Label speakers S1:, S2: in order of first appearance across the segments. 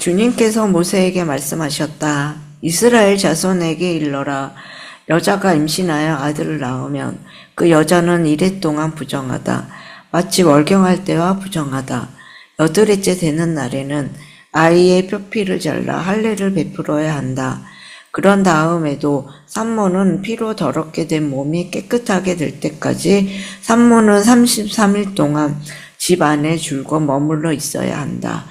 S1: 주님께서 모세에게 말씀하셨다. 이스라엘 자손에게 일러라. 여자가 임신하여 아들을 낳으면 그 여자는 이래 동안 부정하다. 마치 월경할 때와 부정하다. 8일째 되는 날에는 아이의 표피를 잘라 할례를 베풀어야 한다. 그런 다음에도 산모는 피로 더럽게 된 몸이 깨끗하게 될 때까지 산모는 33일 동안 집 안에 줄곧 머물러 있어야 한다.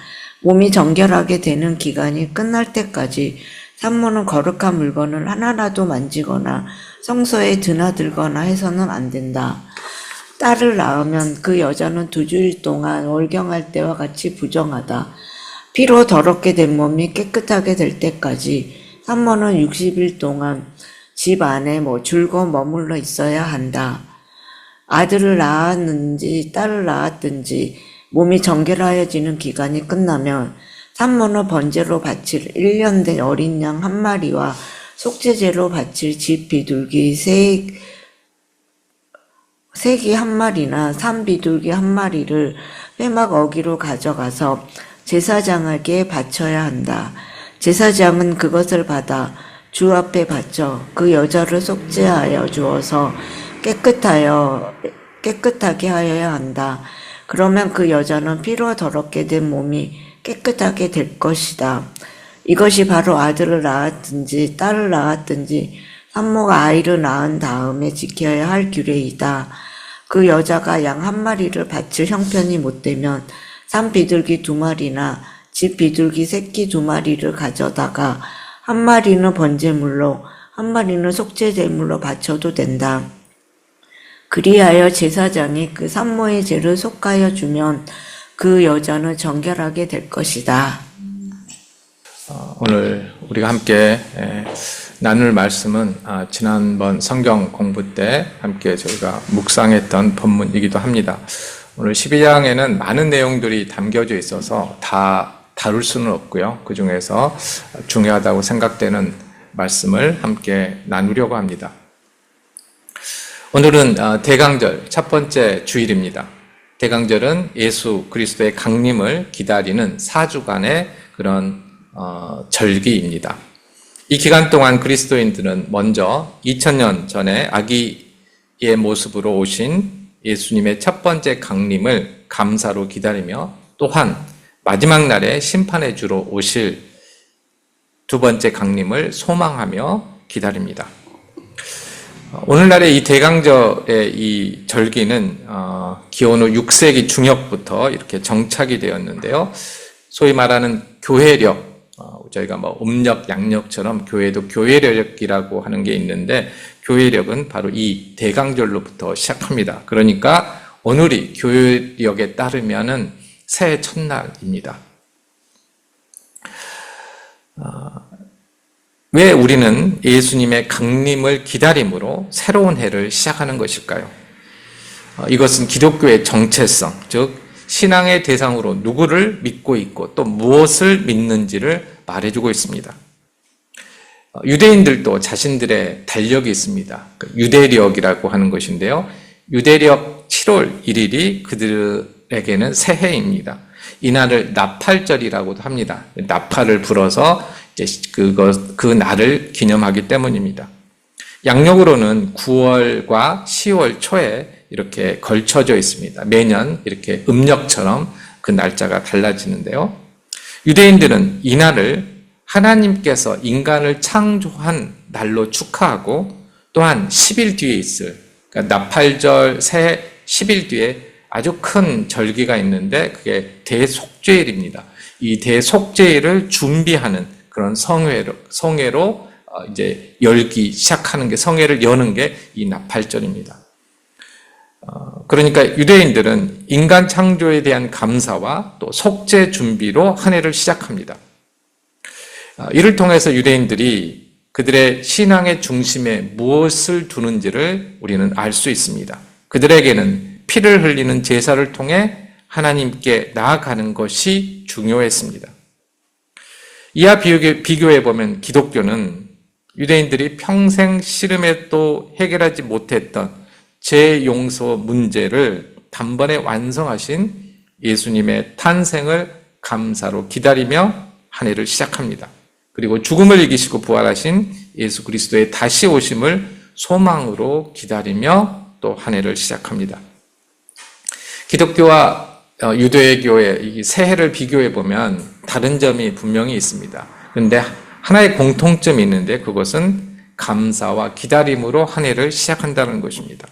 S1: 몸이 정결하게 되는 기간이 끝날 때까지 산모는 거룩한 물건을 하나라도 만지거나 성소에 드나들거나 해서는 안 된다. 딸을 낳으면 그 여자는 2주일 동안 월경할 때와 같이 부정하다. 피로 더럽게 된 몸이 깨끗하게 될 때까지 산모는 60일 동안 집 안에 줄곧 머물러 있어야 한다. 아들을 낳았는지 딸을 낳았든지 몸이 정결하여지는 기간이 끝나면 산모는 번제로 바칠 1년 된 어린 양 1마리와 속죄제로 바칠 집 비둘기 새기 1마리나 산 비둘기 1마리를 회막 어기로 가져가서 제사장에게 바쳐야 한다. 제사장은 그것을 받아 주 앞에 바쳐 그 여자를 속죄하여 주어서 깨끗하게 하여야 한다. 그러면 그 여자는 피로 더럽게 된 몸이 깨끗하게 될 것이다. 이것이 바로 아들을 낳았든지 딸을 낳았든지 산모가 아이를 낳은 다음에 지켜야 할 규례이다. 그 여자가 양 1마리를 바칠 형편이 못되면 산 비둘기 2마리나 집 비둘기 새끼 2마리를 가져다가 1마리는 번제물로 1마리는 속죄제물로 바쳐도 된다. 그리하여 제사장이 그 산모의 죄를 속하여 주면 그 여자는 정결하게 될 것이다.
S2: 오늘 우리가 함께 나눌 말씀은 지난번 성경 공부 때 함께 저희가 묵상했던 본문이기도 합니다. 오늘 12장에는 많은 내용들이 담겨져 있어서 다 다룰 수는 없고요. 그 중에서 중요하다고 생각되는 말씀을 함께 나누려고 합니다. 오늘은 대강절 첫 번째 주일입니다. 대강절은 예수 그리스도의 강림을 기다리는 4주간의 그런 절기입니다. 이 기간 동안 그리스도인들은 먼저 2000년 전에 아기의 모습으로 오신 예수님의 첫 번째 강림을 감사로 기다리며 또한 마지막 날에 심판의 주로 오실 두 번째 강림을 소망하며 기다립니다. 오늘날의 이 대강절의 이 절기는 기원 후 6세기 중엽부터 이렇게 정착이 되었는데요. 소위 말하는 교회력, 저희가 음력, 양력처럼 교회도 교회력이라고 하는 게 있는데 교회력은 바로 이 대강절로부터 시작합니다. 그러니까 오늘이 교회력에 따르면은 새해 첫날입니다. 왜 우리는 예수님의 강림을 기다림으로 새로운 해를 시작하는 것일까요? 이것은 기독교의 정체성, 즉 신앙의 대상으로 누구를 믿고 있고 또 무엇을 믿는지를 말해주고 있습니다. 유대인들도 자신들의 달력이 있습니다. 유대력이라고 하는 것인데요. 유대력 7월 1일이 그들에게는 새해입니다. 이날을 나팔절이라고도 합니다. 나팔을 불어서 이제 그 날을 기념하기 때문입니다. 양력으로는 9월과 10월 초에 이렇게 걸쳐져 있습니다. 매년 이렇게 음력처럼 그 날짜가 달라지는데요. 유대인들은 이 날을 하나님께서 인간을 창조한 날로 축하하고 또한 10일 뒤에 있을, 그러니까 나팔절 새해 10일 뒤에 아주 큰 절기가 있는데 그게 대속죄일입니다. 이 대속죄일을 준비하는 그런 성회로 이제 열기 시작하는 게, 성회를 여는 게 이 나팔절입니다. 그러니까 유대인들은 인간 창조에 대한 감사와 또 속죄 준비로 한 해를 시작합니다. 이를 통해서 유대인들이 그들의 신앙의 중심에 무엇을 두는지를 우리는 알 수 있습니다. 그들에게는 피를 흘리는 제사를 통해 하나님께 나아가는 것이 중요했습니다. 이와 비교해보면 기독교는 유대인들이 평생 씨름해도 해결하지 못했던 죄 용서 문제를 단번에 완성하신 예수님의 탄생을 감사로 기다리며 한 해를 시작합니다. 그리고 죽음을 이기시고 부활하신 예수 그리스도의 다시 오심을 소망으로 기다리며 또 한 해를 시작합니다. 기독교와 유대교의 이 새해를 비교해 보면 다른 점이 분명히 있습니다. 그런데 하나의 공통점이 있는데 그것은 감사와 기다림으로 한 해를 시작한다는 것입니다.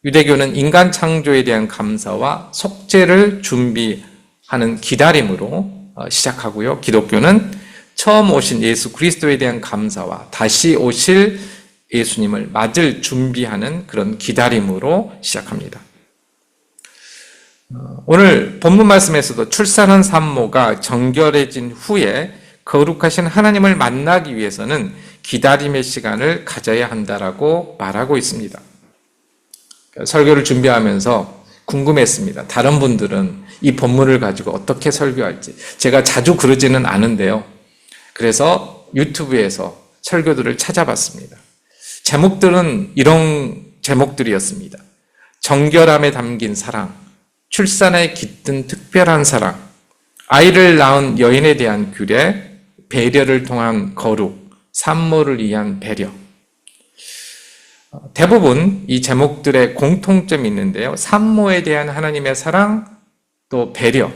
S2: 유대교는 인간 창조에 대한 감사와 속죄를 준비하는 기다림으로 시작하고요. 기독교는 처음 오신 예수 그리스도에 대한 감사와 다시 오실 예수님을 맞을 준비하는 그런 기다림으로 시작합니다. 오늘 본문 말씀에서도 출산한 산모가 정결해진 후에 거룩하신 하나님을 만나기 위해서는 기다림의 시간을 가져야 한다라고 말하고 있습니다. 설교를 준비하면서 궁금했습니다. 다른 분들은 이 본문을 가지고 어떻게 설교할지. 제가 자주 그러지는 않은데요. 그래서 유튜브에서 설교들을 찾아봤습니다. 제목들은 이런 제목들이었습니다. 정결함에 담긴 사랑, 출산에 깃든 특별한 사랑, 아이를 낳은 여인에 대한 규례, 배려를 통한 거룩, 산모를 위한 배려. 대부분 이 제목들의 공통점이 있는데요. 산모에 대한 하나님의 사랑, 또 배려,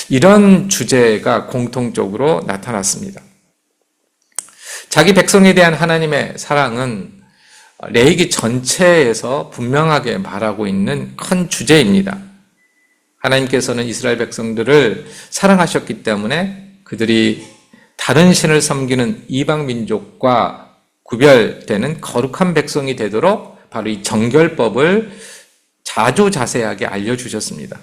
S2: 이런 주제가 공통적으로 나타났습니다. 자기 백성에 대한 하나님의 사랑은 레위기 전체에서 분명하게 말하고 있는 큰 주제입니다. 하나님께서는 이스라엘 백성들을 사랑하셨기 때문에 그들이 다른 신을 섬기는 이방 민족과 구별되는 거룩한 백성이 되도록 바로 이 정결법을 자세하게 알려주셨습니다.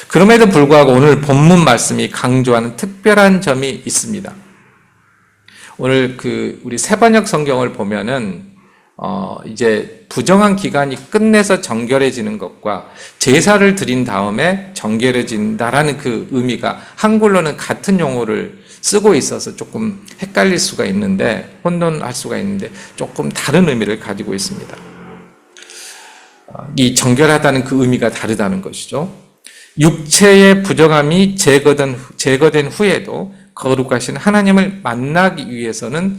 S2: 그럼에도 불구하고 오늘 본문 말씀이 강조하는 특별한 점이 있습니다. 오늘 우리 새번역 성경을 보면은 이제 부정한 기간이 끝내서 정결해지는 것과 제사를 드린 다음에 정결해진다라는 그 의미가 한글로는 같은 용어를 쓰고 있어서 조금 헷갈릴 수가 있는데, 혼돈할 수가 있는데 조금 다른 의미를 가지고 있습니다. 이 정결하다는 그 의미가 다르다는 것이죠. 육체의 부정함이 제거된 후에도 거룩하신 하나님을 만나기 위해서는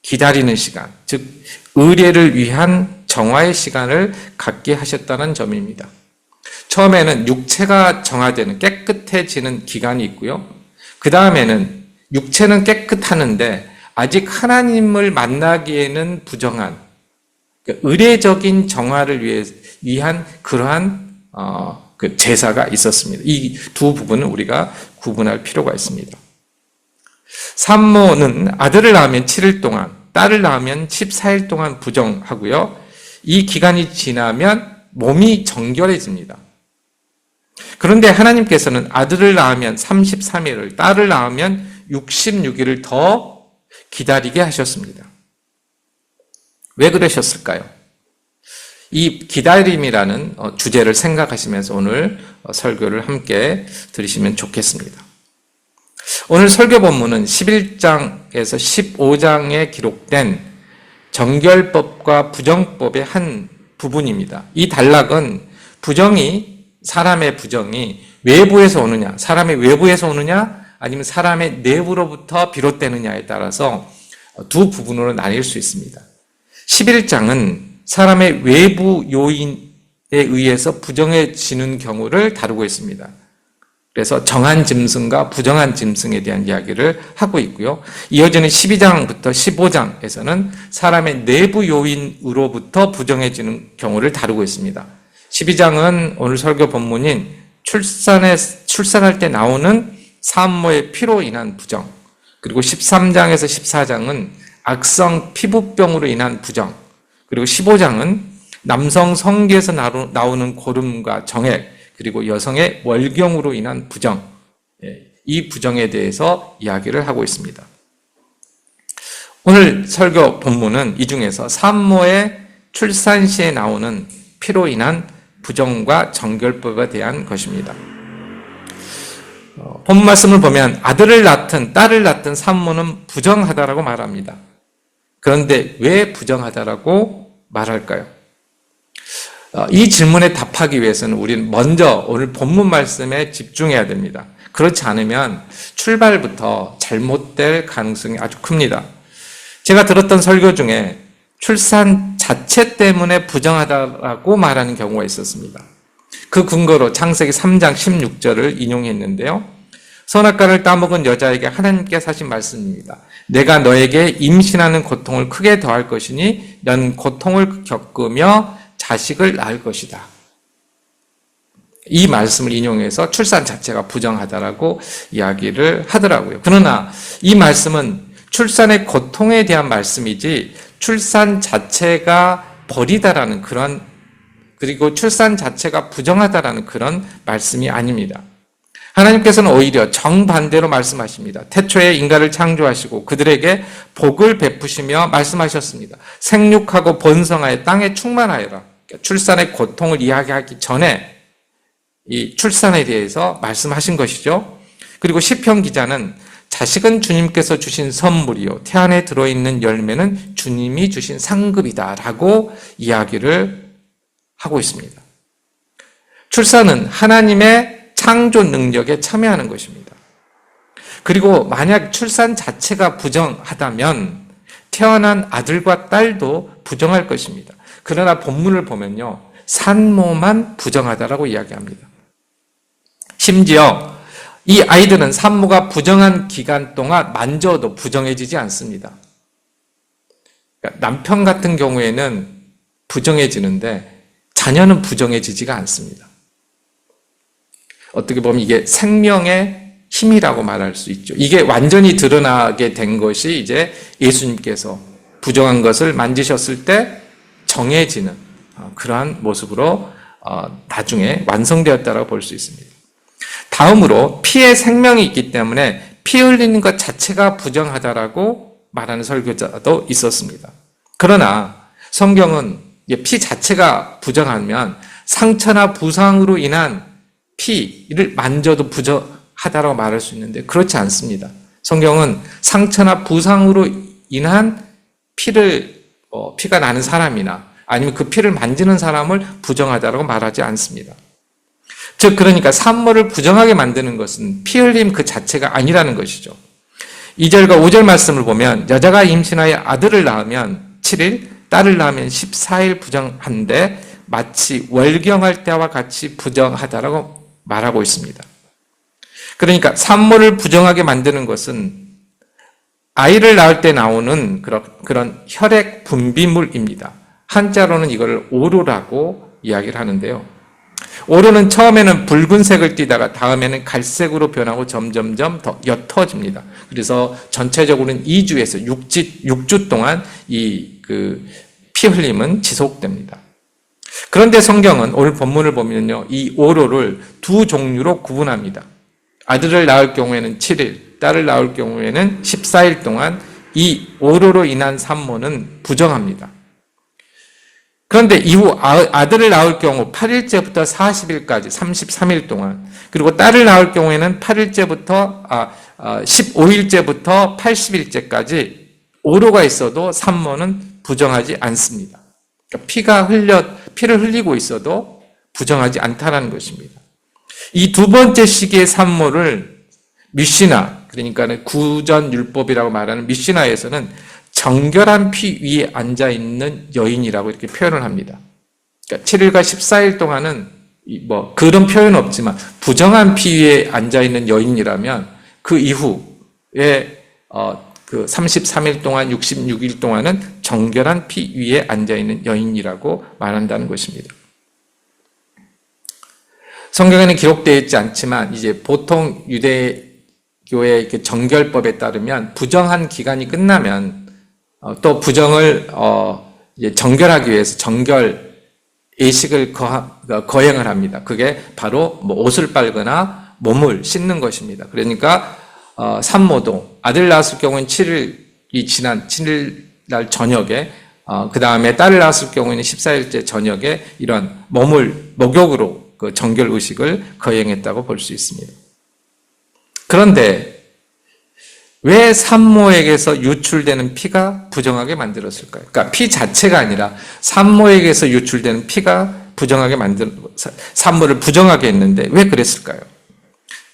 S2: 기다리는 시간, 즉 의례를 위한 정화의 시간을 갖게 하셨다는 점입니다. 처음에는 육체가 정화되는, 깨끗해지는 기간이 있고요. 그 다음에는 육체는 깨끗하는데 아직 하나님을 만나기에는 부정한 의례적인 정화를 위한 그러한 그 제사가 있었습니다. 이 두 부분은 우리가 구분할 필요가 있습니다. 산모는 아들을 낳으면 7일 동안, 딸을 낳으면 14일 동안 부정하고요. 이 기간이 지나면 몸이 정결해집니다. 그런데 하나님께서는 아들을 낳으면 33일을, 딸을 낳으면 66일을 더 기다리게 하셨습니다. 왜 그러셨을까요? 이 기다림이라는 주제를 생각하시면서 오늘 설교를 함께 들으시면 좋겠습니다. 오늘 설교 본문은 11장에서 15장에 기록된 정결법과 부정법의 한 부분입니다. 이 단락은 사람의 부정이 외부에서 오느냐, 사람의 외부에서 오느냐, 아니면 사람의 내부로부터 비롯되느냐에 따라서 두 부분으로 나뉠 수 있습니다. 11장은 사람의 외부 요인에 의해서 부정해지는 경우를 다루고 있습니다. 그래서 정한 짐승과 부정한 짐승에 대한 이야기를 하고 있고요. 이어지는 12장부터 15장에서는 사람의 내부 요인으로부터 부정해지는 경우를 다루고 있습니다. 12장은 오늘 설교 본문인 출산할 때 나오는 산모의 피로 인한 부정, 그리고 13장에서 14장은 악성 피부병으로 인한 부정, 그리고 15장은 남성 성기에서 나오는 고름과 정액, 그리고 여성의 월경으로 인한 부정, 이 부정에 대해서 이야기를 하고 있습니다. 오늘 설교 본문은 이 중에서 산모의 출산 시에 나오는 피로 인한 부정과 정결법에 대한 것입니다. 본문 말씀을 보면 아들을 낳든 딸을 낳든 산모는 부정하다라고 말합니다. 그런데 왜 부정하다라고 말할까요? 이 질문에 답하기 위해서는 우리는 먼저 오늘 본문 말씀에 집중해야 됩니다. 그렇지 않으면 출발부터 잘못될 가능성이 아주 큽니다. 제가 들었던 설교 중에 출산 자체 때문에 부정하다라고 말하는 경우가 있었습니다. 그 근거로 창세기 3장 16절을 인용했는데요. 선악과를 따먹은 여자에게 하나님께서 하신 말씀입니다. 내가 너에게 임신하는 고통을 크게 더할 것이니 넌 고통을 겪으며 자식을 낳을 것이다. 이 말씀을 인용해서 출산 자체가 부정하다라고 이야기를 하더라고요. 그러나 이 말씀은 출산의 고통에 대한 말씀이지 출산 자체가 버리다라는 그리고 출산 자체가 부정하다라는 그런 말씀이 아닙니다. 하나님께서는 오히려 정반대로 말씀하십니다. 태초에 인간을 창조하시고 그들에게 복을 베푸시며 말씀하셨습니다. 생육하고 번성하여 땅에 충만하여라. 그러니까 출산의 고통을 이야기하기 전에 이 출산에 대해서 말씀하신 것이죠. 그리고 시편 기자는 자식은 주님께서 주신 선물이요 태 안에 들어있는 열매는 주님이 주신 상급이다라고 이야기를 하고 있습니다. 출산은 하나님의 창조 능력에 참여하는 것입니다. 그리고 만약 출산 자체가 부정하다면 태어난 아들과 딸도 부정할 것입니다. 그러나 본문을 보면요, 산모만 부정하다라고 이야기합니다. 심지어 이 아이들은 산모가 부정한 기간 동안 만져도 부정해지지 않습니다. 그러니까 남편 같은 경우에는 부정해지는데 자녀는 부정해지지가 않습니다. 어떻게 보면 이게 생명의 힘이라고 말할 수 있죠. 이게 완전히 드러나게 된 것이 이제 예수님께서 부정한 것을 만지셨을 때 정해지는 그러한 모습으로 나중에 완성되었다고 볼 수 있습니다. 다음으로 피에 생명이 있기 때문에 피 흘리는 것 자체가 부정하다라고 말하는 설교자도 있었습니다. 그러나 성경은 피 자체가 부정하면 상처나 부상으로 인한 피를 만져도 부정하다라고 말할 수 있는데 그렇지 않습니다. 성경은 상처나 부상으로 인한 피가 나는 사람이나 아니면 그 피를 만지는 사람을 부정하다라고 말하지 않습니다. 즉 그러니까 산모를 부정하게 만드는 것은 피 흘림 그 자체가 아니라는 것이죠. 2절과 5절 말씀을 보면 여자가 임신하여 아들을 낳으면 7일, 딸을 낳으면 14일 부정한데 마치 월경할 때와 같이 부정하다라고 말하고 있습니다. 그러니까 산모를 부정하게 만드는 것은 아이를 낳을 때 나오는 그런 혈액 분비물입니다. 한자로는 이걸 오로라고 이야기를 하는데요. 오로는 처음에는 붉은색을 띠다가 다음에는 갈색으로 변하고 점점점 더 옅어집니다. 그래서 전체적으로는 2주에서 6주 동안 이 피 흘림은 지속됩니다. 그런데 성경은 오늘 본문을 보면요, 이 오로를 두 종류로 구분합니다. 아들을 낳을 경우에는 7일, 딸을 낳을 경우에는 14일 동안 이 오로로 인한 산모는 부정합니다. 그런데 이후 아들을 낳을 경우 8일째부터 40일까지 33일 동안, 그리고 딸을 낳을 경우에는 15일째부터 80일째까지 오로가 있어도 산모는 부정하지 않습니다. 그러니까 피를 흘리고 있어도 부정하지 않다는 것입니다. 이 두 번째 시기의 산모를 미시나, 그러니까 구전 율법이라고 말하는 미시나에서는 정결한 피 위에 앉아있는 여인이라고 이렇게 표현을 합니다. 그러니까 7일과 14일 동안은 그런 표현은 없지만 부정한 피 위에 앉아있는 여인이라면 그 이후에 33일 동안 66일 동안은 정결한 피 위에 앉아있는 여인이라고 말한다는 것입니다. 성경에는 기록되어 있지 않지만 이제 보통 유대교의 정결법에 따르면 부정한 기간이 끝나면 또 부정을 이제 정결하기 위해서 정결 예식을 거행을 합니다. 그게 바로 옷을 빨거나 몸을 씻는 것입니다. 그러니까 산모도 아들 낳았을 경우는 7일이 지난 7일 날 저녁에 그 다음에 딸을 낳았을 경우에는 14일째 저녁에 이런 목욕으로 그 정결 의식을 거행했다고 볼 수 있습니다. 그런데 왜 산모에게서 유출되는 피가 부정하게 만들었을까요? 그러니까 피 자체가 아니라 산모에게서 유출되는 피가 산모를 부정하게 했는데 왜 그랬을까요?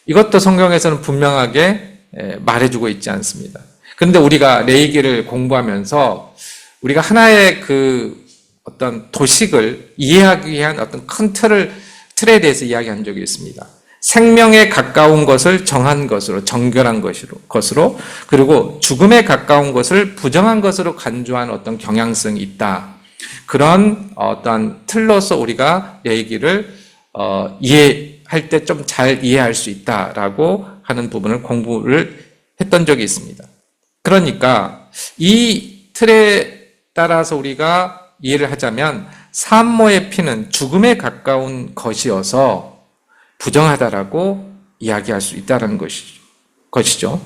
S2: 이것도 성경에서는 분명하게 말해주고 있지 않습니다. 그런데 우리가 레위기를 공부하면서 우리가 하나의 그 어떤 도식을 이해하기 위한 어떤 큰 틀에 대해서 이야기한 적이 있습니다. 생명에 가까운 것을 정한 것으로, 정결한 것으로, 그리고 죽음에 가까운 것을 부정한 것으로 간주한 어떤 경향성이 있다. 그런 어떤 틀로서 우리가 레위기를 이해할 때 좀 잘 이해할 수 있다라고 하는 부분을 공부를 했던 적이 있습니다. 그러니까 이 틀에 따라서 우리가 이해를 하자면 산모의 피는 죽음에 가까운 것이어서 부정하다라고 이야기할 수 있다는 것이죠.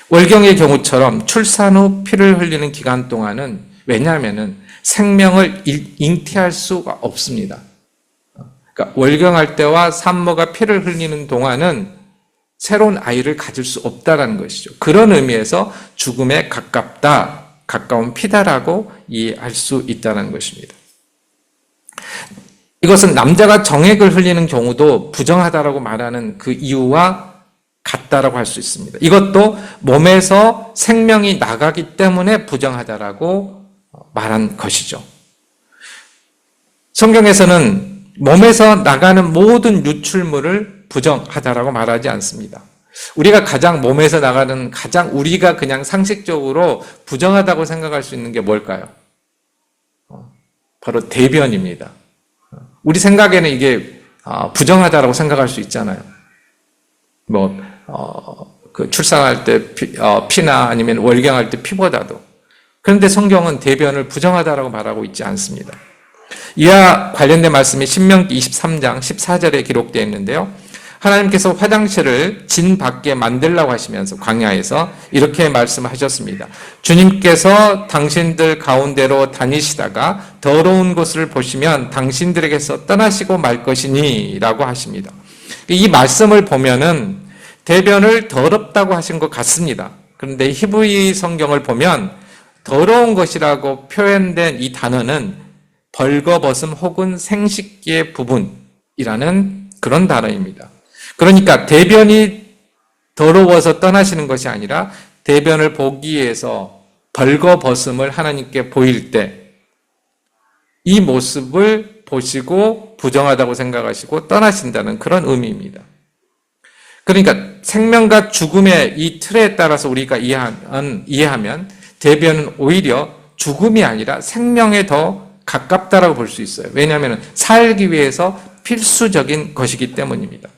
S2: 월경의 경우처럼 출산 후 피를 흘리는 기간 동안은 왜냐하면은 생명을 잉태할 수가 없습니다. 그러니까 월경할 때와 산모가 피를 흘리는 동안은 새로운 아이를 가질 수 없다라는 것이죠. 그런 의미에서 죽음에 가까운 피다라고 이해할 수 있다는 것입니다. 이것은 남자가 정액을 흘리는 경우도 부정하다라고 말하는 그 이유와 같다라고 할 수 있습니다. 이것도 몸에서 생명이 나가기 때문에 부정하다라고 말한 것이죠. 성경에서는 몸에서 나가는 모든 유출물을 부정하다라고 말하지 않습니다. 우리가 몸에서 나가는 우리가 그냥 상식적으로 부정하다고 생각할 수 있는 게 뭘까요? 바로 대변입니다. 우리 생각에는 이게 부정하다라고 생각할 수 있잖아요. 그 출산할 때 피나 아니면 월경할 때 피보다도. 그런데 성경은 대변을 부정하다라고 말하고 있지 않습니다. 이와 관련된 말씀이 신명기 23장 14절에 기록되어 있는데요. 하나님께서 화장실을 진 밖에 만들라고 하시면서 광야에서 이렇게 말씀하셨습니다. 주님께서 당신들 가운데로 다니시다가 더러운 곳을 보시면 당신들에게서 떠나시고 말 것이니 라고 하십니다. 이 말씀을 보면은 대변을 더럽다고 하신 것 같습니다. 그런데 히브리 성경을 보면 더러운 것이라고 표현된 이 단어는 벌거벗음 혹은 생식기의 부분이라는 그런 단어입니다. 그러니까 대변이 더러워서 떠나시는 것이 아니라 대변을 보기 위해서 벌거벗음을 하나님께 보일 때 이 모습을 보시고 부정하다고 생각하시고 떠나신다는 그런 의미입니다. 그러니까 생명과 죽음의 이 틀에 따라서 우리가 이해하면 대변은 오히려 죽음이 아니라 생명에 더 가깝다라고 볼 수 있어요. 왜냐하면 살기 위해서 필수적인 것이기 때문입니다.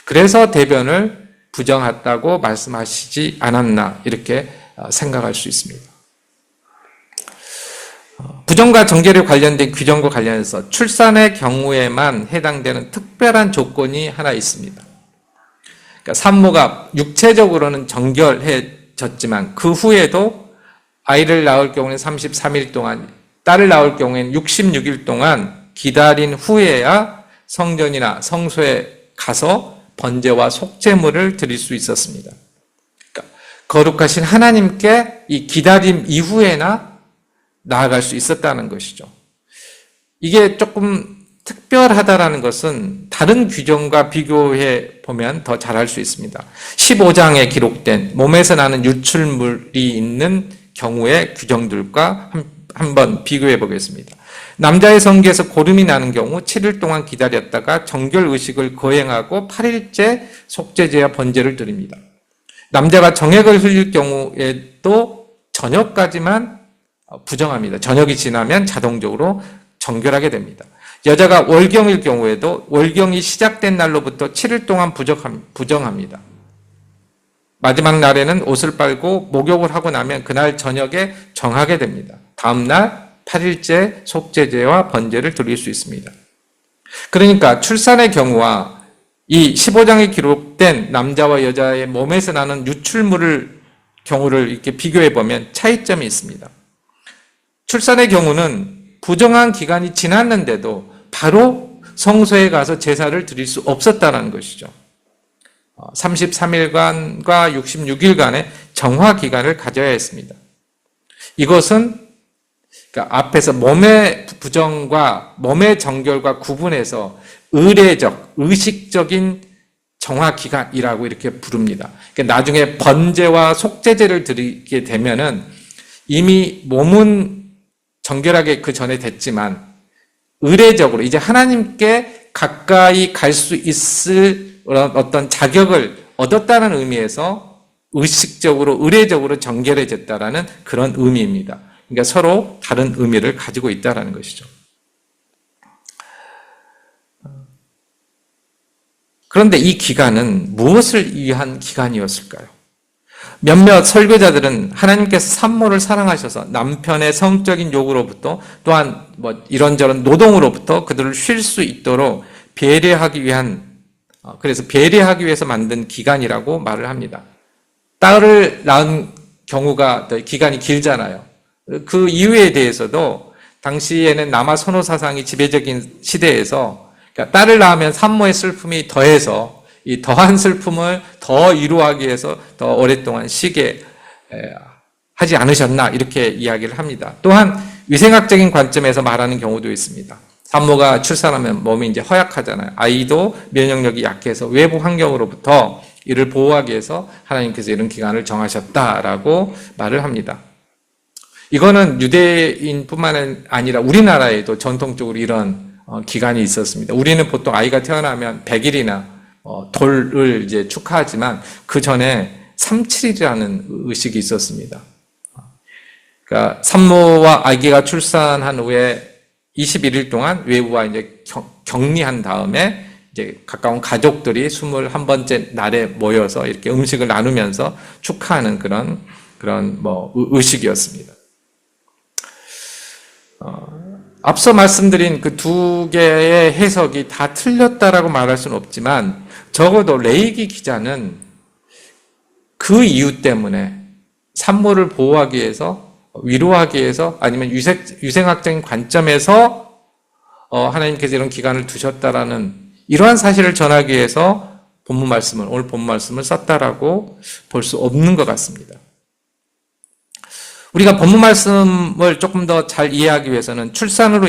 S2: 그래서 대변을 부정하다고 말씀하시지 않았나 이렇게 생각할 수 있습니다. 부정과 정결에 관련된 규정과 관련해서 출산의 경우에만 해당되는 특별한 조건이 하나 있습니다. 그러니까 산모가 육체적으로는 정결해졌지만 그 후에도 아이를 낳을 경우는 33일 동안, 딸을 낳을 경우에는 66일 동안 기다린 후에야 성전이나 성소에 가서 번제와 속죄물을 드릴 수 있었습니다. 그러니까 거룩하신 하나님께 이 기다림 이후에나 나아갈 수 있었다는 것이죠. 이게 조금 특별하다라는 것은 다른 규정과 비교해 보면 더 잘 알 수 있습니다. 15장에 기록된 몸에서 나는 유출물이 있는 경우의 규정들과 한번 비교해 보겠습니다. 남자의 성기에서 고름이 나는 경우 7일 동안 기다렸다가 정결 의식을 거행하고 8일째 속죄제와 번제를 드립니다. 남자가 정액을 흘릴 경우에도 저녁까지만 부정합니다. 저녁이 지나면 자동적으로 정결하게 됩니다. 여자가 월경일 경우에도 월경이 시작된 날로부터 7일 동안 부정합니다. 마지막 날에는 옷을 빨고 목욕을 하고 나면 그날 저녁에 정하게 됩니다. 다음 날 8일째 속죄제와 번제를 드릴 수 있습니다. 그러니까 출산의 경우와 이 15장에 기록된 남자와 여자의 몸에서 나는 경우를 이렇게 비교해 보면 차이점이 있습니다. 출산의 경우는 부정한 기간이 지났는데도 바로 성소에 가서 제사를 드릴 수 없었다는 것이죠. 33일간과 66일간의 정화 기간을 가져야 했습니다. 이것은 그러니까 앞에서 몸의 부정과 몸의 정결과 구분해서 의식적인 정화기간이라고 이렇게 부릅니다. 그러니까 나중에 번제와 속죄제를 드리게 되면은 이미 몸은 정결하게 그 전에 됐지만 의례적으로 이제 하나님께 가까이 갈 수 있을 어떤 자격을 얻었다는 의미에서 의식적으로 의례적으로 정결해졌다라는 그런 의미입니다. 그러니까 서로 다른 의미를 가지고 있다라는 것이죠. 그런데 이 기간은 무엇을 위한 기간이었을까요? 몇몇 설교자들은 하나님께서 산모를 사랑하셔서 남편의 성적인 욕구로부터 또한 이런저런 노동으로부터 그들을 쉴 수 있도록 배려하기 위한, 그래서 배려하기 위해서 만든 기간이라고 말을 합니다. 딸을 낳은 경우가 기간이 길잖아요. 그 이유에 대해서도 당시에는 남아 선호 사상이 지배적인 시대에서 그러니까 딸을 낳으면 산모의 슬픔이 더해서 이 더한 슬픔을 더 위로하기 위해서 더 오랫동안 쉬게 하지 않으셨나 이렇게 이야기를 합니다. 또한 위생학적인 관점에서 말하는 경우도 있습니다. 산모가 출산하면 몸이 이제 허약하잖아요. 아이도 면역력이 약해서 외부 환경으로부터 이를 보호하기 위해서 하나님께서 이런 기간을 정하셨다라고 말을 합니다. 이거는 유대인뿐만 아니라 우리나라에도 전통적으로 이런 기간이 있었습니다. 우리는 보통 아이가 태어나면 100일이나 돌을 이제 축하하지만 그 전에 37일이라는 의식이 있었습니다. 그러니까 산모와 아기가 출산한 후에 21일 동안 외부와 이제 격리한 다음에 이제 가까운 가족들이 21번째 날에 모여서 이렇게 음식을 나누면서 축하하는 그런 의식이었습니다. 앞서 말씀드린 그 두 개의 해석이 다 틀렸다라고 말할 수는 없지만 적어도 레이기 기자는 그 이유 때문에 산모를 보호하기 위해서 위로하기 위해서 아니면 유생학적인 관점에서 하나님께서 이런 기간을 두셨다라는 이러한 사실을 전하기 위해서 오늘 본문 말씀을 썼다라고 볼 수 없는 것 같습니다. 우리가 본문 말씀을 조금 더 잘 이해하기 위해서는 출산으로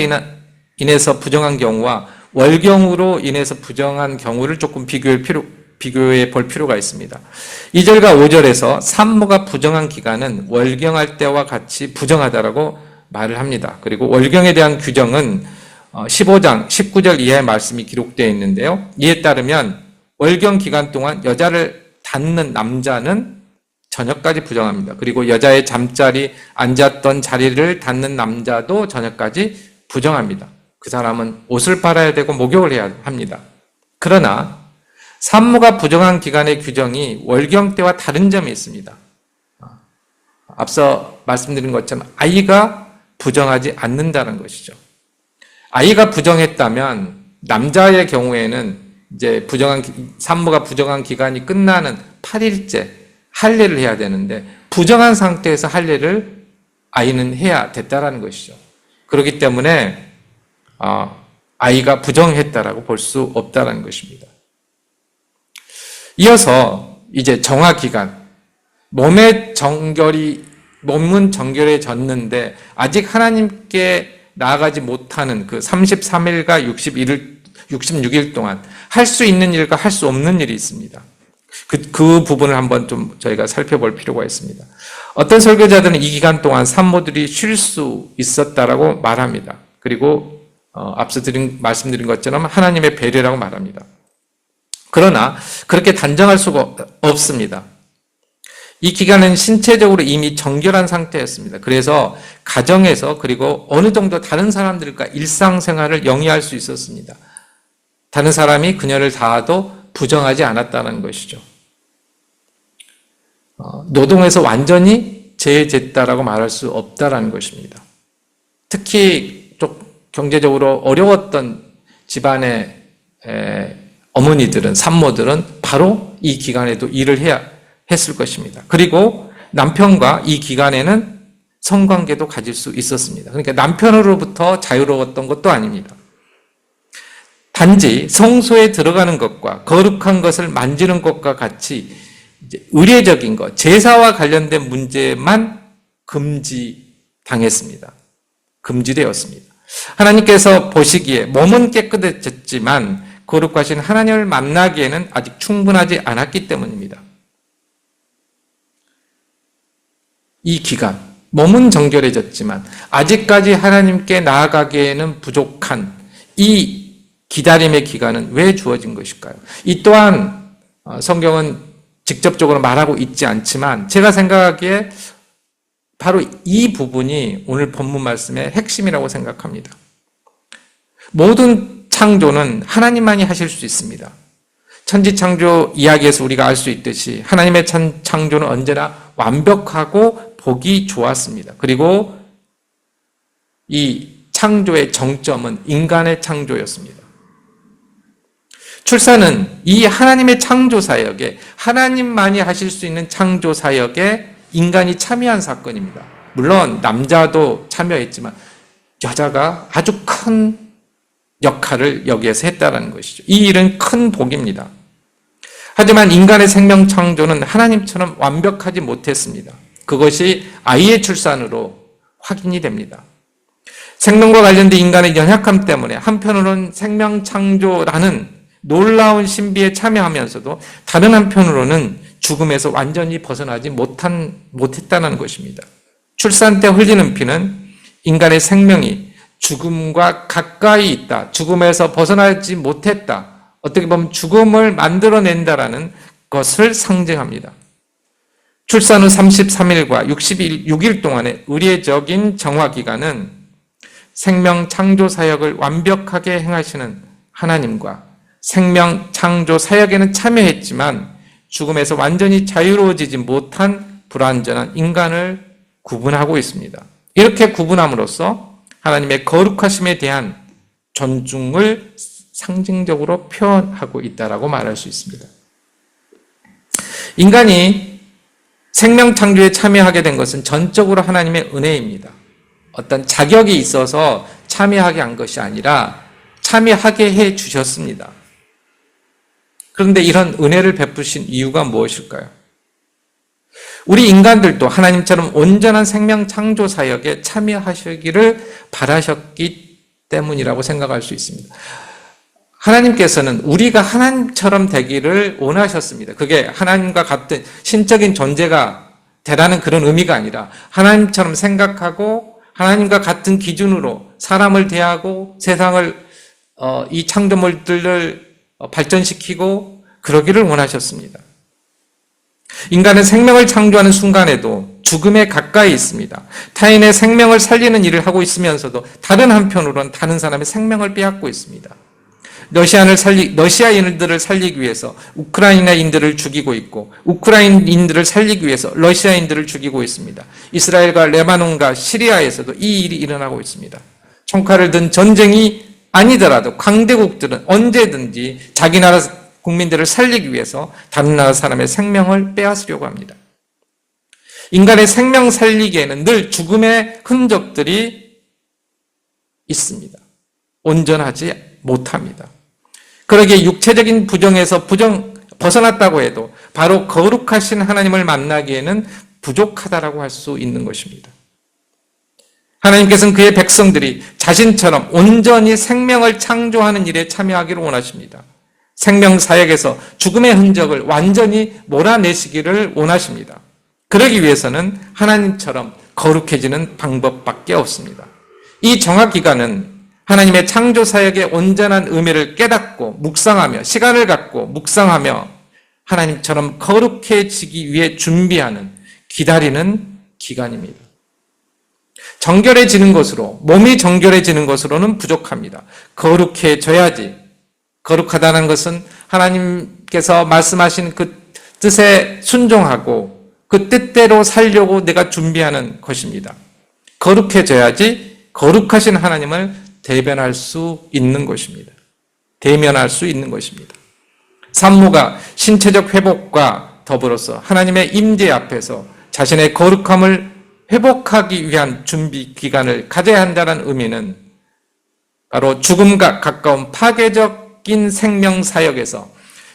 S2: 인해서 부정한 경우와 월경으로 인해서 부정한 경우를 조금 비교해 볼 필요가 있습니다. 2절과 5절에서 산모가 부정한 기간은 월경할 때와 같이 부정하다라고 말을 합니다. 그리고 월경에 대한 규정은 15장 19절 이하의 말씀이 기록되어 있는데요. 이에 따르면 월경 기간 동안 여자를 닿는 남자는 저녁까지 부정합니다. 그리고 여자의 잠자리 앉았던 자리를 닿는 남자도 저녁까지 부정합니다. 그 사람은 옷을 빨아야 되고 목욕을 해야 합니다. 그러나 산모가 부정한 기간의 규정이 월경 때와 다른 점이 있습니다. 앞서 말씀드린 것처럼 아이가 부정하지 않는다는 것이죠. 아이가 부정했다면 남자의 경우에는 이제 산모가 부정한 기간이 끝나는 8일째 할례를 해야 되는데 부정한 상태에서 할례를 아이는 해야 됐다라는 것이죠. 그렇기 때문에 아이가 부정했다라고 볼 수 없다라는 것입니다. 이어서 이제 정화 기간, 몸은 정결해졌는데 아직 하나님께 나아가지 못하는 그 33일과 66일 동안 할 수 있는 일과 할 수 없는 일이 있습니다. 그 부분을 한번 좀 저희가 살펴볼 필요가 있습니다. 어떤 설교자들은 이 기간 동안 산모들이 쉴 수 있었다라고 말합니다. 그리고 앞서 말씀드린 것처럼 하나님의 배려라고 말합니다. 그러나 그렇게 단정할 수가 없습니다. 이 기간은 신체적으로 이미 정결한 상태였습니다. 그래서 가정에서 그리고 어느 정도 다른 사람들과 일상생활을 영위할 수 있었습니다. 다른 사람이 그녀를 닿아도 부정하지 않았다는 것이죠. 노동에서 완전히 제외됐다라고 말할 수 없다라는 것입니다. 특히 좀 경제적으로 어려웠던 집안의 어머니들은, 산모들은 바로 이 기간에도 일을 했을 것입니다. 그리고 남편과 이 기간에는 성관계도 가질 수 있었습니다. 그러니까 남편으로부터 자유로웠던 것도 아닙니다. 단지 성소에 들어가는 것과 거룩한 것을 만지는 것과 같이 이제 의례적인 것, 제사와 관련된 문제만 금지당했습니다. 금지되었습니다. 하나님께서 보시기에 몸은 깨끗해졌지만 거룩하신 하나님을 만나기에는 아직 충분하지 않았기 때문입니다. 이 기간, 몸은 정결해졌지만 아직까지 하나님께 나아가기에는 부족한 이 기다림의 기간은 왜 주어진 것일까요? 이 또한 성경은 직접적으로 말하고 있지 않지만 제가 생각하기에 바로 이 부분이 오늘 본문 말씀의 핵심이라고 생각합니다. 모든 창조는 하나님만이 하실 수 있습니다. 천지창조 이야기에서 우리가 알 수 있듯이 하나님의 창조는 언제나 완벽하고 보기 좋았습니다. 그리고 이 창조의 정점은 인간의 창조였습니다. 출산은 이 하나님의 창조 사역에 하나님만이 하실 수 있는 창조 사역에 인간이 참여한 사건입니다. 물론 남자도 참여했지만 여자가 아주 큰 역할을 여기에서 했다는 것이죠. 이 일은 큰 복입니다. 하지만 인간의 생명 창조는 하나님처럼 완벽하지 못했습니다. 그것이 아이의 출산으로 확인이 됩니다. 생명과 관련된 인간의 연약함 때문에 한편으로는 생명 창조라는 놀라운 신비에 참여하면서도 다른 한편으로는 죽음에서 완전히 벗어나지 못했다는 것입니다. 출산 때 흘리는 피는 인간의 생명이 죽음과 가까이 있다, 죽음에서 벗어나지 못했다, 어떻게 보면 죽음을 만들어낸다라는 것을 상징합니다. 출산 후 33일과 66일 동안의 의례적인 정화기간은 생명 창조 사역을 완벽하게 행하시는 하나님과 생명 창조 사역에는 참여했지만 죽음에서 완전히 자유로워지지 못한 불완전한 인간을 구분하고 있습니다. 이렇게 구분함으로써 하나님의 거룩하심에 대한 존중을 상징적으로 표현하고 있다라고 말할 수 있습니다. 인간이 생명 창조에 참여하게 된 것은 전적으로 하나님의 은혜입니다. 어떤 자격이 있어서 참여하게 한 것이 아니라 참여하게 해 주셨습니다. 그런데 이런 은혜를 베푸신 이유가 무엇일까요? 우리 인간들도 하나님처럼 온전한 생명 창조 사역에 참여하시기를 바라셨기 때문이라고 생각할 수 있습니다. 하나님께서는 우리가 하나님처럼 되기를 원하셨습니다. 그게 하나님과 같은 신적인 존재가 되라는 그런 의미가 아니라 하나님처럼 생각하고 하나님과 같은 기준으로 사람을 대하고 세상을 이 창조물들을 발전시키고 그러기를 원하셨습니다. 인간은 생명을 창조하는 순간에도 죽음에 가까이 있습니다. 타인의 생명을 살리는 일을 하고 있으면서도 다른 한편으로는 다른 사람의 생명을 빼앗고 있습니다. 러시아인들을 살리기 위해서 우크라이나인들을 죽이고 있고 우크라이나인들을 살리기 위해서 러시아인들을 죽이고 있습니다. 이스라엘과 레바논과 시리아에서도 이 일이 일어나고 있습니다. 총칼을 든 전쟁이 아니더라도 강대국들은 언제든지 자기 나라 국민들을 살리기 위해서 다른 나라 사람의 생명을 빼앗으려고 합니다. 인간의 생명 살리기에는 늘 죽음의 흔적들이 있습니다. 온전하지 못합니다. 그러기에 육체적인 부정에서 벗어났다고 해도 바로 거룩하신 하나님을 만나기에는 부족하다라고 할 수 있는 것입니다. 하나님께서는 그의 백성들이 자신처럼 온전히 생명을 창조하는 일에 참여하기를 원하십니다. 생명 사역에서 죽음의 흔적을 완전히 몰아내시기를 원하십니다. 그러기 위해서는 하나님처럼 거룩해지는 방법밖에 없습니다. 이 정화기간은 하나님의 창조 사역의 온전한 의미를 깨닫고 묵상하며 시간을 갖고 묵상하며 하나님처럼 거룩해지기 위해 준비하는 기다리는 기간입니다. 정결해지는 것으로 몸이 정결해지는 것으로는 부족합니다. 거룩해져야지. 거룩하다는 것은 하나님께서 말씀하신 그 뜻에 순종하고 그 뜻대로 살려고 내가 준비하는 것입니다. 거룩해져야지 거룩하신 하나님을 대면할 수 있는 것입니다. 대면할 수 있는 것입니다. 산모가 신체적 회복과 더불어서 하나님의 임재 앞에서 자신의 거룩함을 회복하기 위한 준비 기간을 가져야 한다는 의미는 바로 죽음과 가까운 파괴적인 생명 사역에서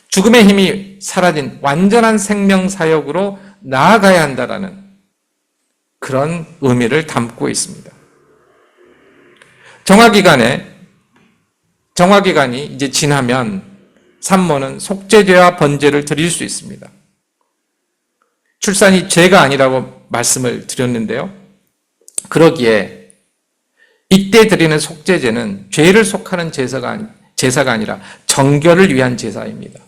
S2: 죽음의 힘이 사라진 완전한 생명 사역으로 나아가야 한다는 그런 의미를 담고 있습니다. 정화기간에 정화기간이 이제 지나면 산모는 속죄제와 번제를 드릴 수 있습니다. 출산이 죄가 아니라고 말씀을 드렸는데요. 그러기에 이때 드리는 속죄제는 죄를 속하는 제사가 아니라 정결을 위한 제사입니다.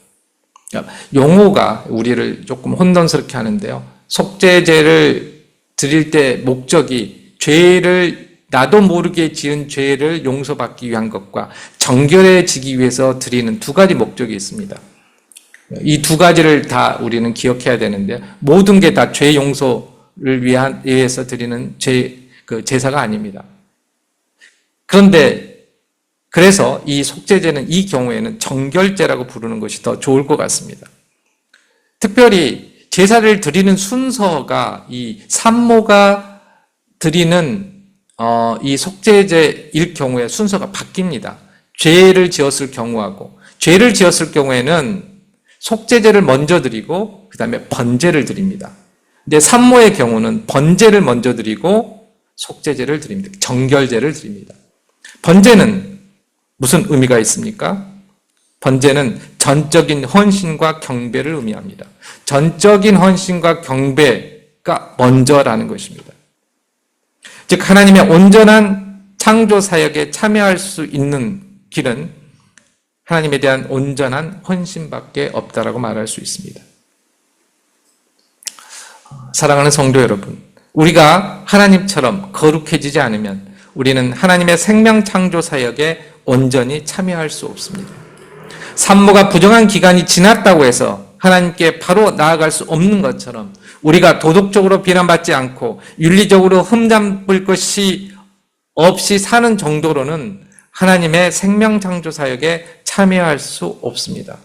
S2: 용어가 우리를 조금 혼돈스럽게 하는데요. 속죄제를 드릴 때 목적이 나도 모르게 지은 죄를 용서받기 위한 것과 정결해지기 위해서 드리는 두 가지 목적이 있습니다. 이 두 가지를 다 우리는 기억해야 되는데 모든 게 다 죄 용서를 위해서 드리는 제사가 아닙니다. 그래서 이 속죄제는 이 경우에는 정결제라고 부르는 것이 더 좋을 것 같습니다. 특별히 제사를 드리는 순서가 이 산모가 드리는 이 속죄제일 경우에 순서가 바뀝니다. 죄를 지었을 경우하고 죄를 지었을 경우에는 속죄제를 먼저 드리고 그 다음에 번제를 드립니다. 근데 산모의 경우는 번제를 먼저 드리고 속죄제를 드립니다. 정결제를 드립니다. 번제는 무슨 의미가 있습니까? 번제는 전적인 헌신과 경배를 의미합니다. 전적인 헌신과 경배가 먼저라는 것입니다. 즉 하나님의 온전한 창조 사역에 참여할 수 있는 길은 하나님에 대한 온전한 헌신밖에 없다라고 말할 수 있습니다. 사랑하는 성도 여러분, 우리가 하나님처럼 거룩해지지 않으면 우리는 하나님의 생명 창조 사역에 온전히 참여할 수 없습니다. 산모가 부정한 기간이 지났다고 해서 하나님께 바로 나아갈 수 없는 것처럼 우리가 도덕적으로 비난받지 않고 윤리적으로 흠잡을 것이 없이 사는 정도로는 하나님의 생명 창조 사역에 참여할 수 없습니다.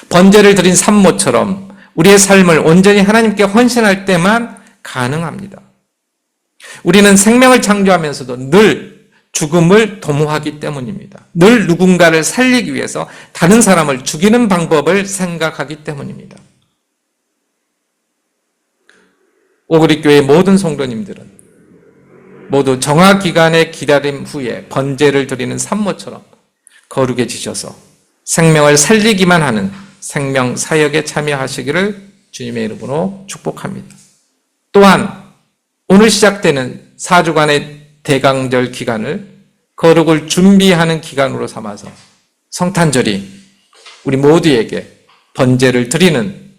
S2: 번제를 드린 산모처럼 우리의 삶을 온전히 하나님께 헌신할 때만 가능합니다. 우리는 생명을 창조하면서도 늘 죽음을 도모하기 때문입니다. 늘 누군가를 살리기 위해서 다른 사람을 죽이는 방법을 생각하기 때문입니다. 오그리 교회의 모든 성도님들은 모두 정화기간의 기다림 후에 번제를 드리는 산모처럼 거룩해지셔서 생명을 살리기만 하는 생명 사역에 참여하시기를 주님의 이름으로 축복합니다. 또한 오늘 시작되는 4주간의 대강절 기간을 거룩을 준비하는 기간으로 삼아서 성탄절이 우리 모두에게 번제를 드리는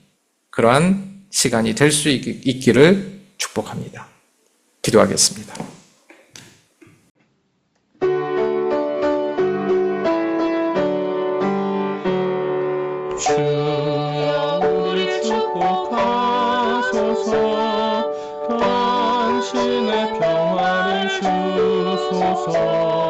S2: 그러한 시간이 될 수 있기를 축복합니다. 기도하겠습니다.
S3: 주여 우리 축복하소서 당신의 평화를 주소서